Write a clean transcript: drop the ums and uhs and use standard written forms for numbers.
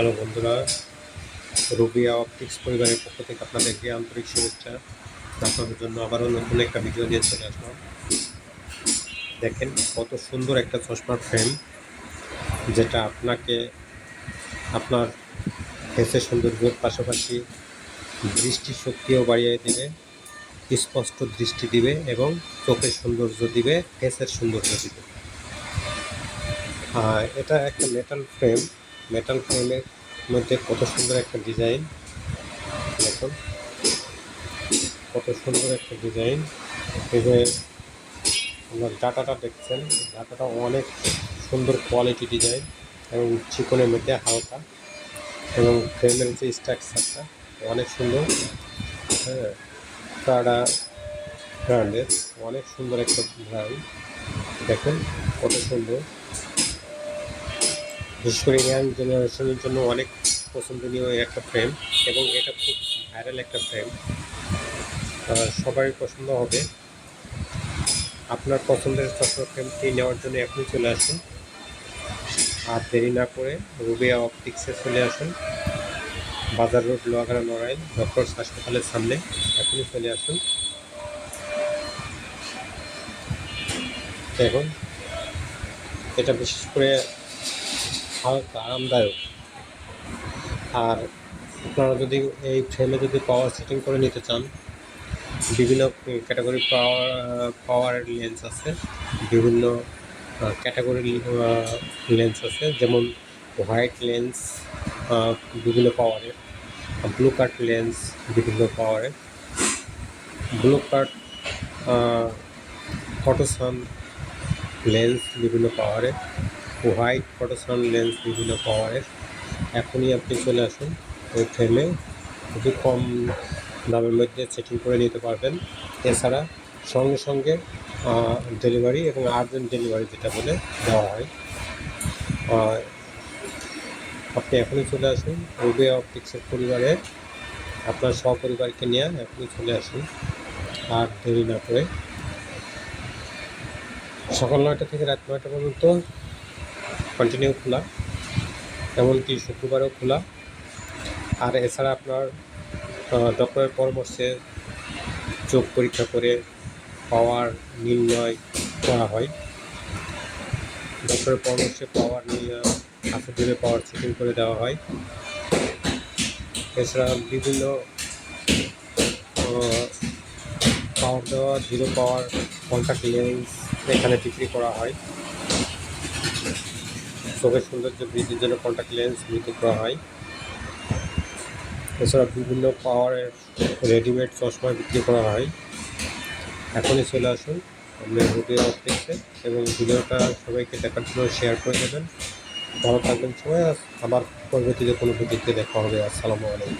Hello বন্ধুরা, Rubia optics পরিবারের পক্ষ থেকে আপনাদেরকে আন্তরিক শুভেচ্ছা। আপনাদের জন্য আবারও নতুন একটা ভিডিও নিয়ে চলে আসলাম। দেখেন কত সুন্দর একটা চশমার ফ্রেম, যেটা আপনাকে আপনার ফেসের সৌন্দর্যের পাশাপাশি দৃষ্টিশক্তিও বাড়িয়ে দেবে, স্পষ্ট দৃষ্টি দিবে এবং চোখের সৌন্দর্য দিবে, ফেসের সৌন্দর্য দিবে। এটা একটা মেটাল ফ্রেমের মধ্যে কত সুন্দর একটা ডিজাইন। দেখুন কত সুন্দর একটা ডিজাইন। এই যে আপনার ডাটাটা দেখছেন, ডাটাটা অনেক সুন্দর কোয়ালিটি ডিজাইন এবং চিকনের মধ্যে হালকা, এবং ফ্রেমের যে স্ট্রাকচারটা অনেক সুন্দর। হ্যাঁ, প্রাডা ব্র্যান্ডের অনেক সুন্দর একটা ব্র্যান্ড। দেখুন কত সুন্দর, বিশেষ করে ইয়াং জেনারেশনের জন্য অনেক পছন্দনীয় একটা ফ্রেম, এবং এটা খুব ভাইরাল একটা ফ্রেম, সবাই পছন্দ হবে। আপনার পছন্দের চশমা ফ্রেমটি নেওয়ার জন্য এখনই চলে আসুন, আর দেরি না করে রুবিয়া অপটিক্সে চলে আসুন। বাজার রোড, লোহাগাড়া, নড়াইল, ডক্টরস হাসপাতালের সামনে। এখনই চলে আসুন। দেখুন এটা বিশেষ করে হালকা আরামদায়ক। আর আপনারা যদি এই ফ্রেমে যদি পাওয়ার সেটিং করে নিতে চান, বিভিন্ন ক্যাটাগরি পাওয়ার লেন্স আছে, বিভিন্ন ক্যাটাগরি লেন্স আছে, যেমন হোয়াইট লেন্স বিভিন্ন পাওয়ারের, ব্লু কাট লেন্স বিভিন্ন পাওয়ারের, ব্লু কাট ফটোসান লেন্স বিভিন্ন পাওয়ারের, হোয়াইট ফটোসান লেন্স বিভিন্ন পাওয়ারের। এখনই আপনি চলে আসুন ওই ফ্রেমে, খুবই কম দামের মধ্যে সেটিং করে নিতে পারবেন। এছাড়া সঙ্গে সঙ্গে ডেলিভারি এবং আর্জেন্ট ডেলিভারি যেটা বলে দেওয়া হয়। আপনি এখনই চলে আসুন রুবিয়া অপটিক্সের পরিবারে, আপনার সপরিবারকে নিয়ে এখনই চলে আসুন, আর দেরি না করে। সকাল 9টা থেকে রাত 9টা পর্যন্ত কন্টিনিউ খোলা, এমনকি শুক্রবারও খোলা। আর এছাড়া আপনার ডক্টরের পরামর্শে চোখ পরীক্ষা করে পাওয়ার নির্ণয় করা হয়। ডক্টরের পরামর্শে পাওয়ার নির্ণয় হাতে ধরে পাওয়ার সেটিং করে দেওয়া হয়। এছাড়া বিভিন্ন পাওয়ার দেওয়া, জিরো পাওয়ার কন্ট্যাক্ট লেন্স এখানে বিক্রি করা হয়। চোখের সৌন্দর্য বৃদ্ধির জন্য কন্ট্যাক্ট লেন্স বিক্রি করা হয়। এছাড়া বিভিন্ন পাওয়ারের রেডিমেড চশমা বিক্রি করা হয়। এখনই চলে আসুন আমরা রুবিয়া অপটিক্সে, এবং ভিডিওটা সবাইকে দেখার জন্য শেয়ার করে দেবেন। ভালো থাকবেন সবাই। আমার পরবর্তীতে কোনো ভিডিওতে দেখা হবে। আসসালামু আলাইকুম।